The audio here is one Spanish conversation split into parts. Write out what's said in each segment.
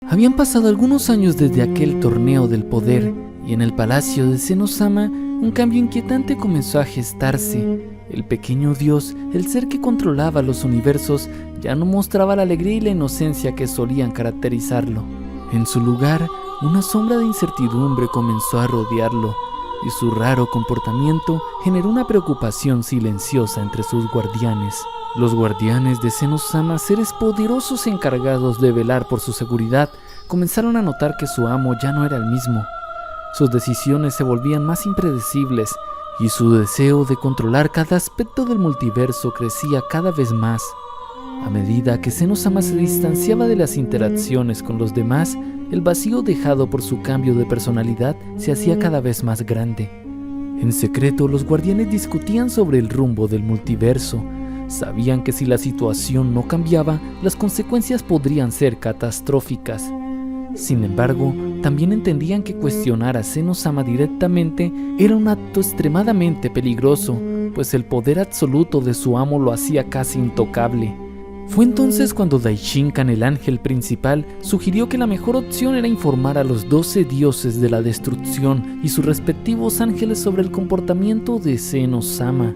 Habían pasado algunos años desde aquel torneo del poder, y en el palacio de Zenosama un cambio inquietante comenzó a gestarse. El pequeño dios, el ser que controlaba los universos, ya no mostraba la alegría y la inocencia que solían caracterizarlo. En su lugar, una sombra de incertidumbre comenzó a rodearlo, y su raro comportamiento generó una preocupación silenciosa entre sus guardianes. Los guardianes de Zenosama, seres poderosos encargados de velar por su seguridad, comenzaron a notar que su amo ya no era el mismo. Sus decisiones se volvían más impredecibles y su deseo de controlar cada aspecto del multiverso crecía cada vez más. A medida que Zenosama se distanciaba de las interacciones con los demás, el vacío dejado por su cambio de personalidad se hacía cada vez más grande. En secreto, los guardianes discutían sobre el rumbo del multiverso. Sabían que si la situación no cambiaba, las consecuencias podrían ser catastróficas. Sin embargo, también entendían que cuestionar a Zenosama directamente era un acto extremadamente peligroso, pues el poder absoluto de su amo lo hacía casi intocable. Fue entonces cuando Daishinkan, el ángel principal, sugirió que la mejor opción era informar a los 12 dioses de la destrucción y sus respectivos ángeles sobre el comportamiento de Zenosama.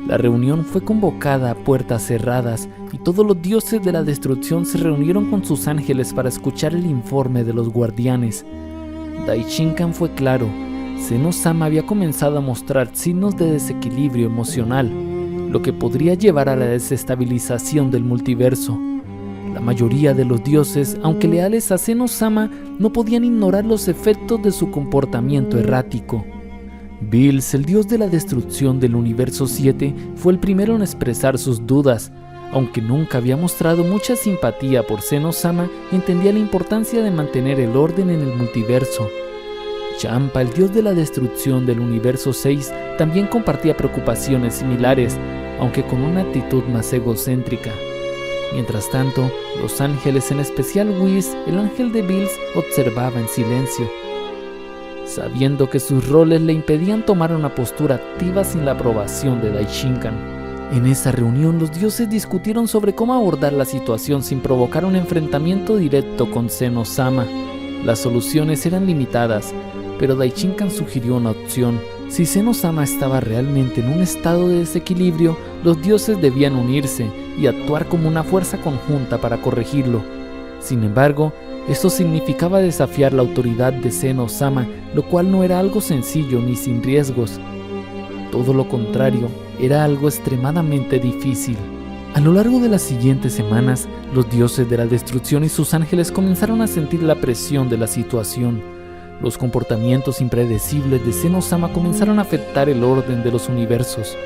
La reunión fue convocada a puertas cerradas y todos los dioses de la destrucción se reunieron con sus ángeles para escuchar el informe de los guardianes. Daishinkan fue claro: Zenosama había comenzado a mostrar signos de desequilibrio emocional, lo que podría llevar a la desestabilización del multiverso. La mayoría de los dioses, aunque leales a Zenosama, no podían ignorar los efectos de su comportamiento errático. Bills, el dios de la destrucción del universo 7, fue el primero en expresar sus dudas. Aunque nunca había mostrado mucha simpatía por Zenosama, entendía la importancia de mantener el orden en el multiverso. Champa, el dios de la destrucción del universo 6, también compartía preocupaciones similares, aunque con una actitud más egocéntrica. Mientras tanto, los ángeles, en especial Whis, el ángel de Bills, observaba en silencio, sabiendo que sus roles le impedían tomar una postura activa sin la aprobación de Daishinkan. En esa reunión, los dioses discutieron sobre cómo abordar la situación sin provocar un enfrentamiento directo con Zenosama. Las soluciones eran limitadas, pero Daishinkan sugirió una opción. Si Zenosama estaba realmente en un estado de desequilibrio, los dioses debían unirse y actuar como una fuerza conjunta para corregirlo. Sin embargo, esto significaba desafiar la autoridad de Zenosama, lo cual no era algo sencillo ni sin riesgos. Todo lo contrario, era algo extremadamente difícil. A lo largo de las siguientes semanas, los dioses de la destrucción y sus ángeles comenzaron a sentir la presión de la situación. Los comportamientos impredecibles de Zenosama comenzaron a afectar el orden de los universos.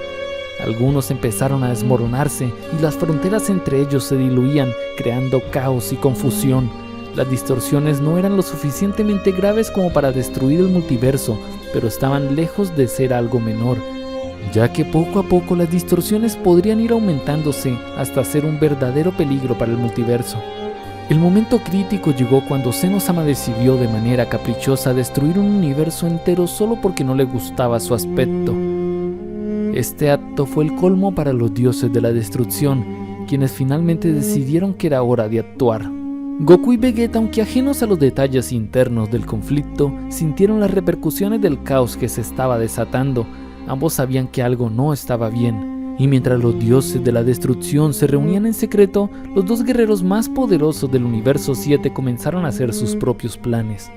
Algunos empezaron a desmoronarse y las fronteras entre ellos se diluían, creando caos y confusión. Las distorsiones no eran lo suficientemente graves como para destruir el multiverso, pero estaban lejos de ser algo menor, ya que poco a poco las distorsiones podrían ir aumentándose hasta ser un verdadero peligro para el multiverso. El momento crítico llegó cuando Zenosama decidió de manera caprichosa destruir un universo entero solo porque no le gustaba su aspecto. Este acto fue el colmo para los dioses de la destrucción, quienes finalmente decidieron que era hora de actuar. Goku y Vegeta, aunque ajenos a los detalles internos del conflicto, sintieron las repercusiones del caos que se estaba desatando. Ambos sabían que algo no estaba bien, y mientras los dioses de la destrucción se reunían en secreto, los dos guerreros más poderosos del universo 7 comenzaron a hacer sus propios planes.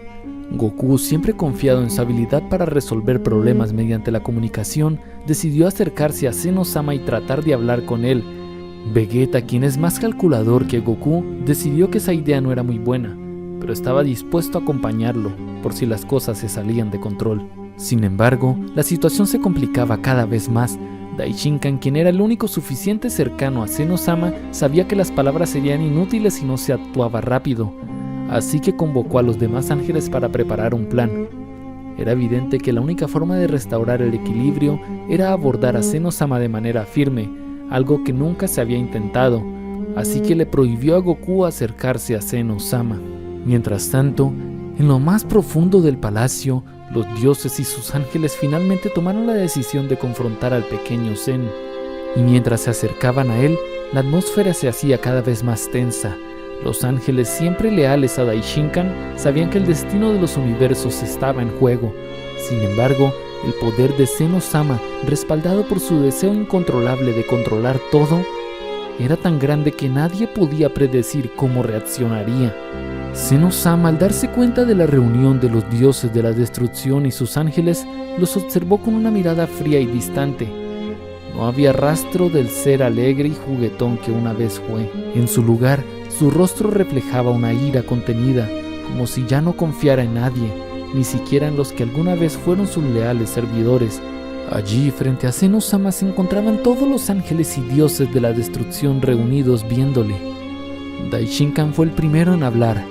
Goku, siempre confiado en su habilidad para resolver problemas mediante la comunicación, decidió acercarse a Zenosama y tratar de hablar con él. Vegeta, quien es más calculador que Goku, decidió que esa idea no era muy buena, pero estaba dispuesto a acompañarlo por si las cosas se salían de control. Sin embargo, la situación se complicaba cada vez más. Daishinkan, quien era el único suficiente cercano a Zenosama, sabía que las palabras serían inútiles si no se actuaba rápido, así que convocó a los demás ángeles para preparar un plan. Era evidente que la única forma de restaurar el equilibrio era abordar a Zenosama de manera firme, algo que nunca se había intentado, así que le prohibió a Goku acercarse a Zenosama. Mientras tanto, en lo más profundo del palacio, los dioses y sus ángeles finalmente tomaron la decisión de confrontar al pequeño Zen, y mientras se acercaban a él, la atmósfera se hacía cada vez más tensa. Los ángeles, siempre leales a Daishinkan, sabían que el destino de los universos estaba en juego. Sin embargo, el poder de Zeno-sama, respaldado por su deseo incontrolable de controlar todo, era tan grande que nadie podía predecir cómo reaccionaría. Zeno-sama, al darse cuenta de la reunión de los dioses de la destrucción y sus ángeles, los observó con una mirada fría y distante. No había rastro del ser alegre y juguetón que una vez fue. En su lugar, su rostro reflejaba una ira contenida, como si ya no confiara en nadie, ni siquiera en los que alguna vez fueron sus leales servidores. Allí, frente a Zeno-sama, se encontraban todos los ángeles y dioses de la destrucción reunidos viéndole. Daishinkan fue el primero en hablar.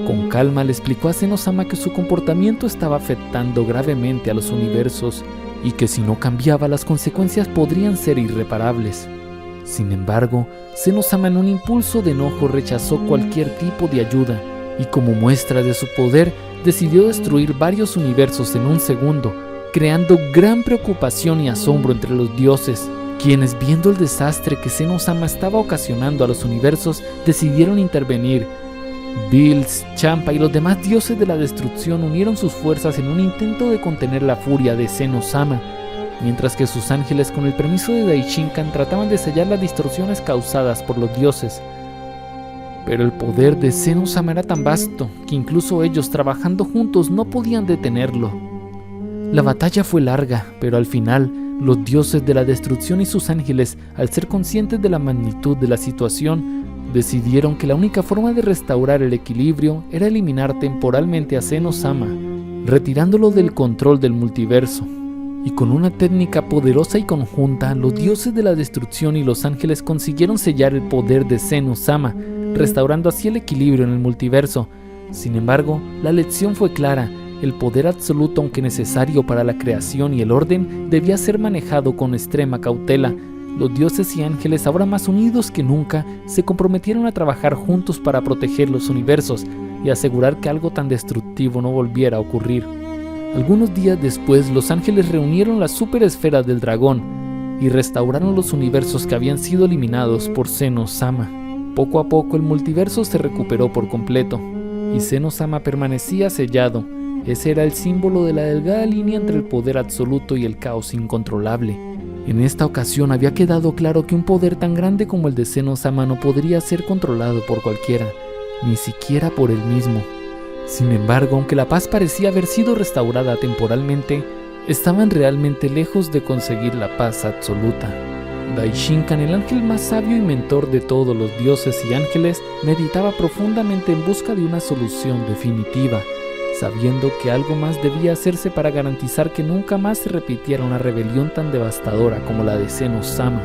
Con calma le explicó a Zeno-sama que su comportamiento estaba afectando gravemente a los universos y que si no cambiaba, las consecuencias podrían ser irreparables. Sin embargo, Zeno-sama, en un impulso de enojo, rechazó cualquier tipo de ayuda y, como muestra de su poder, decidió destruir varios universos en un segundo, creando gran preocupación y asombro entre los dioses, quienes, viendo el desastre que Zeno-sama estaba ocasionando a los universos, decidieron intervenir. Bills, Champa y los demás dioses de la destrucción unieron sus fuerzas en un intento de contener la furia de Zeno-sama, mientras que sus ángeles, con el permiso de Daishinkan, trataban de sellar las distorsiones causadas por los dioses. Pero el poder de Zeno-sama era tan vasto que incluso ellos, trabajando juntos, no podían detenerlo. La batalla fue larga, pero al final, los dioses de la destrucción y sus ángeles, al ser conscientes de la magnitud de la situación, decidieron que la única forma de restaurar el equilibrio era eliminar temporalmente a Zeno-sama, retirándolo del control del multiverso. Y con una técnica poderosa y conjunta, los dioses de la destrucción y los ángeles consiguieron sellar el poder de Zeno-sama, restaurando así el equilibrio en el multiverso. Sin embargo, la lección fue clara: el poder absoluto, aunque necesario para la creación y el orden, debía ser manejado con extrema cautela. Los dioses y ángeles, ahora más unidos que nunca, se comprometieron a trabajar juntos para proteger los universos y asegurar que algo tan destructivo no volviera a ocurrir. Algunos días después, los ángeles reunieron las superesferas del dragón y restauraron los universos que habían sido eliminados por Zeno-sama. Poco a poco el multiverso se recuperó por completo y Zeno-sama permanecía sellado. Ese era el símbolo de la delgada línea entre el poder absoluto y el caos incontrolable. En esta ocasión había quedado claro que un poder tan grande como el de Zeno-sama no podría ser controlado por cualquiera, ni siquiera por él mismo. Sin embargo, aunque la paz parecía haber sido restaurada temporalmente, estaban realmente lejos de conseguir la paz absoluta. Daishinkan, el ángel más sabio y mentor de todos los dioses y ángeles, meditaba profundamente en busca de una solución definitiva, sabiendo que algo más debía hacerse para garantizar que nunca más se repitiera una rebelión tan devastadora como la de Zeno-sama.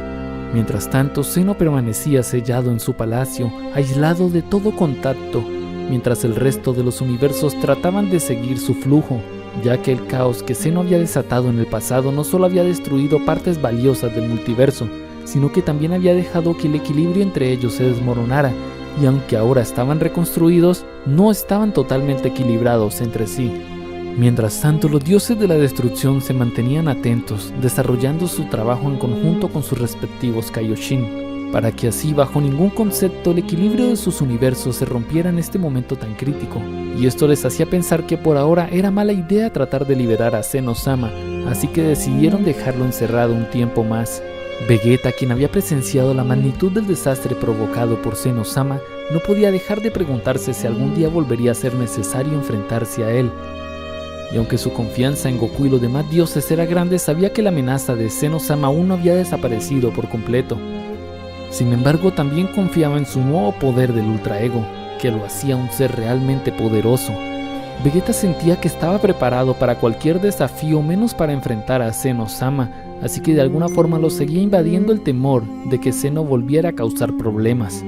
Mientras tanto, Zeno permanecía sellado en su palacio, aislado de todo contacto, mientras el resto de los universos trataban de seguir su flujo, ya que el caos que Zeno había desatado en el pasado no solo había destruido partes valiosas del multiverso, sino que también había dejado que el equilibrio entre ellos se desmoronara, y aunque ahora estaban reconstruidos, no estaban totalmente equilibrados entre sí. Mientras tanto, los dioses de la destrucción se mantenían atentos, desarrollando su trabajo en conjunto con sus respectivos Kaioshin, para que así, bajo ningún concepto, el equilibrio de sus universos se rompiera en este momento tan crítico, y esto les hacía pensar que por ahora era mala idea tratar de liberar a Zeno-sama, así que decidieron dejarlo encerrado un tiempo más. Vegeta, quien había presenciado la magnitud del desastre provocado por Zeno-sama, no podía dejar de preguntarse si algún día volvería a ser necesario enfrentarse a él. Y aunque su confianza en Goku y los demás dioses era grande, sabía que la amenaza de Zeno-sama aún no había desaparecido por completo. Sin embargo, también confiaba en su nuevo poder del Ultra Ego, que lo hacía un ser realmente poderoso. Vegeta sentía que estaba preparado para cualquier desafío menos para enfrentar a Zeno-sama, así que de alguna forma lo seguía invadiendo el temor de que Zeno volviera a causar problemas.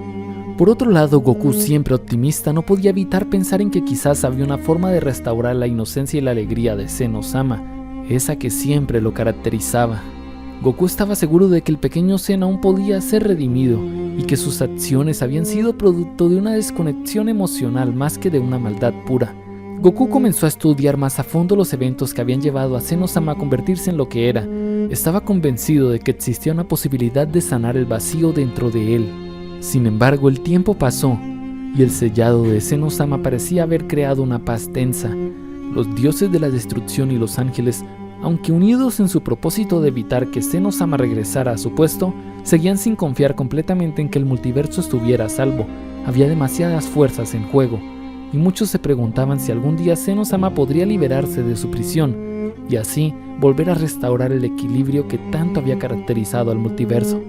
Por otro lado, Goku, siempre optimista, no podía evitar pensar en que quizás había una forma de restaurar la inocencia y la alegría de Zeno-sama, esa que siempre lo caracterizaba. Goku estaba seguro de que el pequeño Zeno aún podía ser redimido y que sus acciones habían sido producto de una desconexión emocional más que de una maldad pura. Goku comenzó a estudiar más a fondo los eventos que habían llevado a Zeno-sama a convertirse en lo que era. Estaba convencido de que existía una posibilidad de sanar el vacío dentro de él. Sin embargo, el tiempo pasó y el sellado de Senno-sama parecía haber creado una paz tensa. Los dioses de la destrucción y los ángeles, aunque unidos en su propósito de evitar que Senno-sama regresara a su puesto, seguían sin confiar completamente en que el multiverso estuviera a salvo. Había demasiadas fuerzas en juego, y muchos se preguntaban si algún día Senno-sama podría liberarse de su prisión, y así volver a restaurar el equilibrio que tanto había caracterizado al multiverso.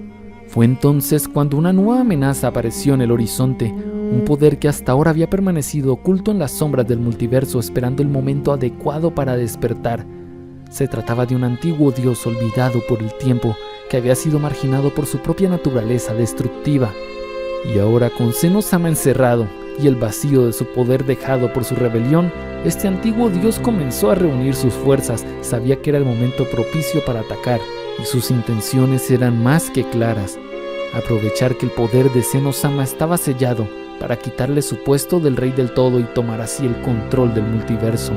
Fue entonces cuando una nueva amenaza apareció en el horizonte, un poder que hasta ahora había permanecido oculto en las sombras del multiverso esperando el momento adecuado para despertar. Se trataba de un antiguo dios olvidado por el tiempo que había sido marginado por su propia naturaleza destructiva. Y ahora, con Senno-sama encerrado y el vacío de su poder dejado por su rebelión, este antiguo dios comenzó a reunir sus fuerzas. Sabía que era el momento propicio para atacar, y sus intenciones eran más que claras: aprovechar que el poder de Senno-sama estaba sellado para quitarle su puesto del rey del todo y tomar así el control del multiverso.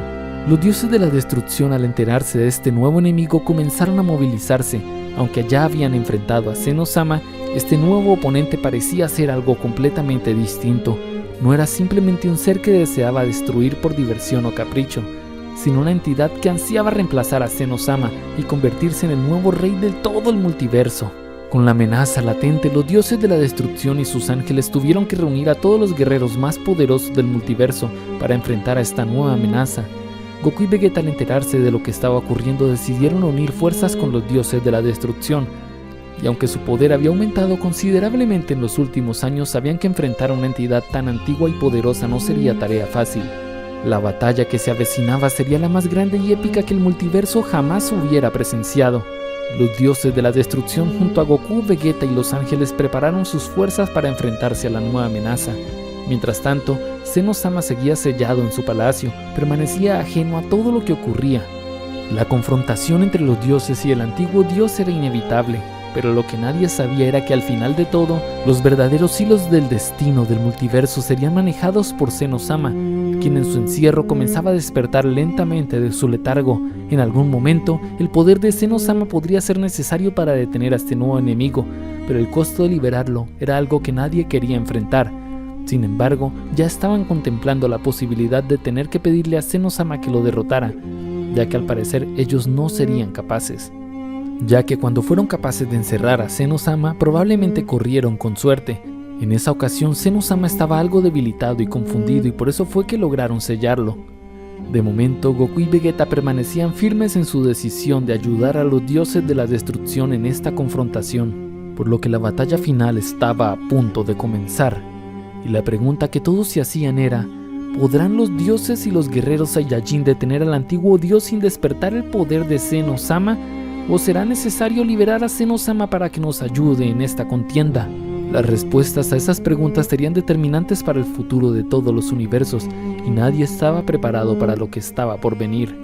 Los dioses de la destrucción, al enterarse de este nuevo enemigo, comenzaron a movilizarse. Aunque ya habían enfrentado a Senno-sama, este nuevo oponente parecía ser algo completamente distinto. No era simplemente un ser que deseaba destruir por diversión o capricho, sino una entidad que ansiaba reemplazar a Senno-sama y convertirse en el nuevo rey del todo el multiverso. Con la amenaza latente, los dioses de la destrucción y sus ángeles tuvieron que reunir a todos los guerreros más poderosos del multiverso para enfrentar a esta nueva amenaza. Goku y Vegeta, al enterarse de lo que estaba ocurriendo, decidieron unir fuerzas con los dioses de la destrucción. Y aunque su poder había aumentado considerablemente en los últimos años, sabían que enfrentar a una entidad tan antigua y poderosa no sería tarea fácil. La batalla que se avecinaba sería la más grande y épica que el multiverso jamás hubiera presenciado. Los dioses de la destrucción junto a Goku, Vegeta y los ángeles prepararon sus fuerzas para enfrentarse a la nueva amenaza. Mientras tanto, Senno-sama seguía sellado en su palacio, permanecía ajeno a todo lo que ocurría. La confrontación entre los dioses y el antiguo dios era inevitable, pero lo que nadie sabía era que al final de todo, los verdaderos hilos del destino del multiverso serían manejados por Senno-sama, quien en su encierro comenzaba a despertar lentamente de su letargo. En algún momento, el poder de Senno-sama podría ser necesario para detener a este nuevo enemigo, pero el costo de liberarlo era algo que nadie quería enfrentar. Sin embargo, ya estaban contemplando la posibilidad de tener que pedirle a Senno-sama que lo derrotara, ya que al parecer ellos no serían capaces. Ya que cuando fueron capaces de encerrar a Senno-sama, probablemente corrieron con suerte. En esa ocasión, Senno-sama estaba algo debilitado y confundido, y por eso fue que lograron sellarlo. De momento, Goku y Vegeta permanecían firmes en su decisión de ayudar a los dioses de la destrucción en esta confrontación, por lo que la batalla final estaba a punto de comenzar. Y la pregunta que todos se hacían era: ¿podrán los dioses y los guerreros Saiyajin detener al antiguo dios sin despertar el poder de Senno-sama? ¿O será necesario liberar a Senno-sama para que nos ayude en esta contienda? Las respuestas a esas preguntas serían determinantes para el futuro de todos los universos, y nadie estaba preparado para lo que estaba por venir.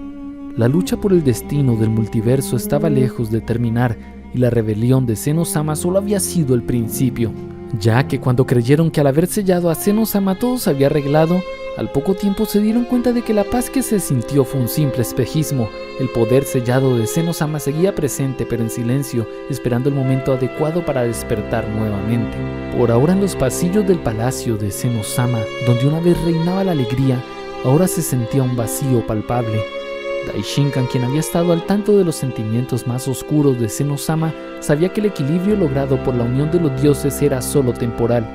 La lucha por el destino del multiverso estaba lejos de terminar, y la rebelión de Senno-sama solo había sido el principio, ya que cuando creyeron que al haber sellado a Senno-sama todo se había arreglado, al poco tiempo se dieron cuenta de que la paz que se sintió fue un simple espejismo. El poder sellado de Senno-sama seguía presente, pero en silencio, esperando el momento adecuado para despertar nuevamente. Por ahora, en los pasillos del palacio de Senno-sama, donde una vez reinaba la alegría, ahora se sentía un vacío palpable. Daishinkan, quien había estado al tanto de los sentimientos más oscuros de Senno-sama, sabía que el equilibrio logrado por la unión de los dioses era solo temporal.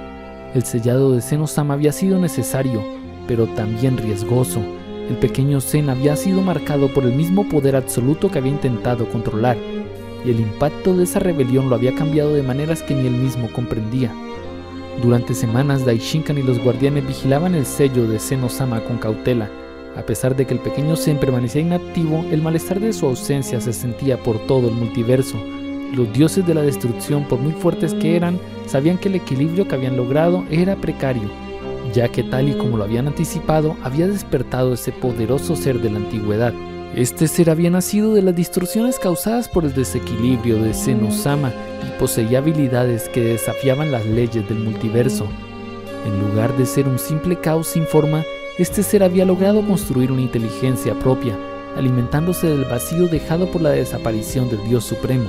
El sellado de Senno-sama había sido necesario, pero también riesgoso. El pequeño Zen había sido marcado por el mismo poder absoluto que había intentado controlar, y el impacto de esa rebelión lo había cambiado de maneras que ni él mismo comprendía. Durante semanas, Daishinkan y los guardianes vigilaban el sello de Senno-sama con cautela. A pesar de que el pequeño Zen permanecía inactivo, el malestar de su ausencia se sentía por todo el multiverso. Los dioses de la destrucción, por muy fuertes que eran, sabían que el equilibrio que habían logrado era precario, ya que tal y como lo habían anticipado, había despertado ese poderoso ser de la antigüedad. Este ser había nacido de las distorsiones causadas por el desequilibrio de Senno-sama y poseía habilidades que desafiaban las leyes del multiverso. En lugar de ser un simple caos sin forma, este ser había logrado construir una inteligencia propia, alimentándose del vacío dejado por la desaparición del Dios Supremo.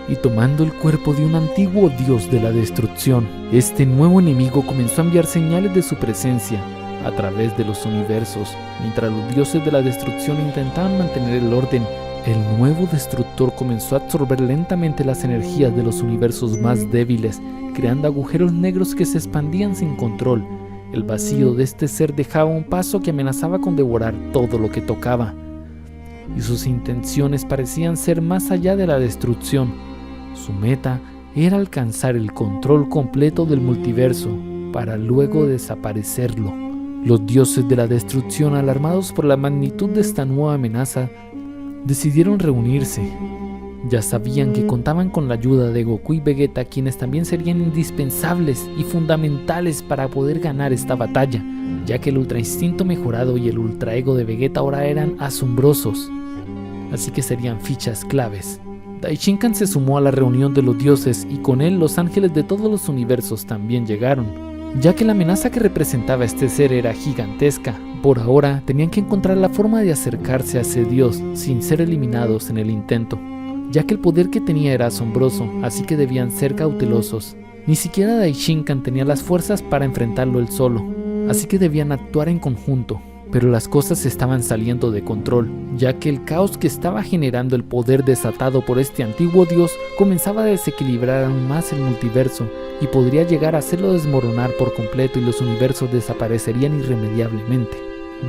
y tomando el cuerpo de un antiguo dios de la destrucción, este nuevo enemigo comenzó a enviar señales de su presencia a través de los universos. Mientras los dioses de la destrucción intentaban mantener el orden, el nuevo destructor comenzó a absorber lentamente las energías de los universos más débiles, creando agujeros negros que se expandían sin control. El vacío de este ser dejaba un paso que amenazaba con devorar todo lo que tocaba, y sus intenciones parecían ser más allá de la destrucción. Su meta era alcanzar el control completo del multiverso para luego desaparecerlo. Los dioses de la destrucción, alarmados por la magnitud de esta nueva amenaza, decidieron reunirse. Ya sabían que contaban con la ayuda de Goku y Vegeta, quienes también serían indispensables y fundamentales para poder ganar esta batalla, ya que el Ultra Instinto mejorado y el Ultra Ego de Vegeta ahora eran asombrosos, así que serían fichas claves. Daishinkan se sumó a la reunión de los dioses y con él los ángeles de todos los universos también llegaron, ya que la amenaza que representaba este ser era gigantesca. Por ahora tenían que encontrar la forma de acercarse a ese dios sin ser eliminados en el intento, ya que el poder que tenía era asombroso, así que debían ser cautelosos. Ni siquiera Daishinkan tenía las fuerzas para enfrentarlo él solo, así que debían actuar en conjunto. Pero las cosas estaban saliendo de control, ya que el caos que estaba generando el poder desatado por este antiguo dios comenzaba a desequilibrar aún más el multiverso y podría llegar a hacerlo desmoronar por completo y los universos desaparecerían irremediablemente.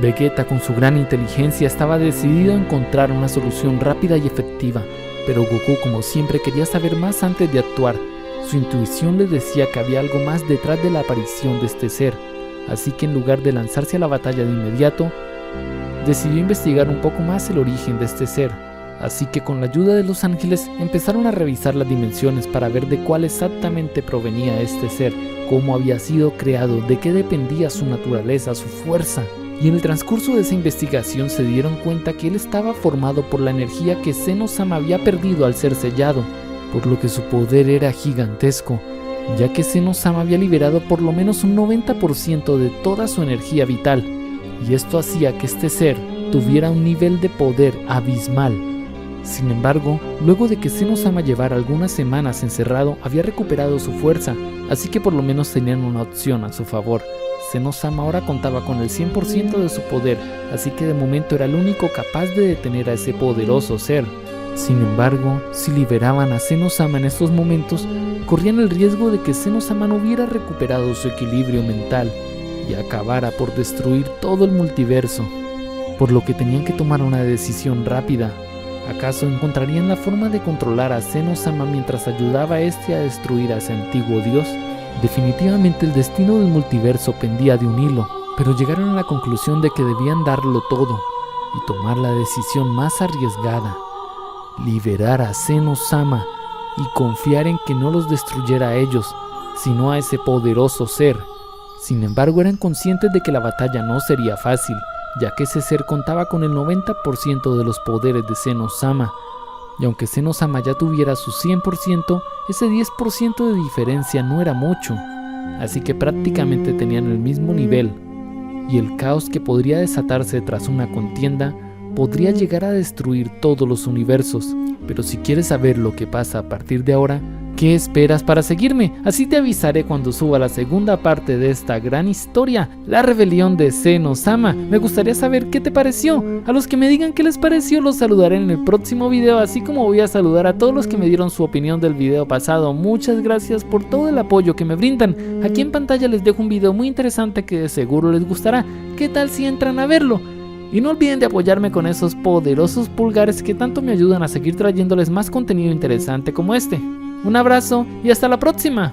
Vegeta, con su gran inteligencia, estaba decidido a encontrar una solución rápida y efectiva, pero Goku, como siempre, quería saber más antes de actuar. Su intuición le decía que había algo más detrás de la aparición de este ser, así que en lugar de lanzarse a la batalla de inmediato, decidió investigar un poco más el origen de este ser. Así que con la ayuda de los ángeles empezaron a revisar las dimensiones para ver de cuál exactamente provenía este ser, cómo había sido creado, de qué dependía su naturaleza, su fuerza. Y en el transcurso de esa investigación se dieron cuenta que él estaba formado por la energía que Zeno-sama había perdido al ser sellado, por lo que su poder era gigantesco, ya que Zeno-sama había liberado por lo menos un 90% de toda su energía vital, y esto hacía que este ser tuviera un nivel de poder abismal. Sin embargo, luego de que Zeno-sama llevara algunas semanas encerrado, había recuperado su fuerza, así que por lo menos tenían una opción a su favor. Zeno-sama ahora contaba con el 100% de su poder, así que de momento era el único capaz de detener a ese poderoso ser. Sin embargo, si liberaban a Zeno-sama en estos momentos, corrían el riesgo de que Zeno-sama no hubiera recuperado su equilibrio mental y acabara por destruir todo el multiverso, por lo que tenían que tomar una decisión rápida. ¿Acaso encontrarían la forma de controlar a Zeno-sama mientras ayudaba a este a destruir a ese antiguo dios? Definitivamente el destino del multiverso pendía de un hilo, pero llegaron a la conclusión de que debían darlo todo y tomar la decisión más arriesgada: liberar a Zeno-sama y confiar en que no los destruyera a ellos, sino a ese poderoso ser. Sin embargo, eran conscientes de que la batalla no sería fácil, ya que ese ser contaba con el 90% de los poderes de Zeno-sama, y aunque Zeno-sama ya tuviera su 100%, ese 10% de diferencia no era mucho, así que prácticamente tenían el mismo nivel, y el caos que podría desatarse tras una contienda podría llegar a destruir todos los universos. Pero si quieres saber lo que pasa a partir de ahora, ¿qué esperas para seguirme? Así te avisaré cuando suba la segunda parte de esta gran historia, la rebelión de Zeno-sama. Me gustaría saber qué te pareció. A los que me digan qué les pareció los saludaré en el próximo video, así como voy a saludar a todos los que me dieron su opinión del video pasado. Muchas gracias por todo el apoyo que me brindan. Aquí en pantalla les dejo un video muy interesante que de seguro les gustará. ¿Qué tal si entran a verlo? Y no olviden de apoyarme con esos poderosos pulgares que tanto me ayudan a seguir trayéndoles más contenido interesante como este. Un abrazo y hasta la próxima.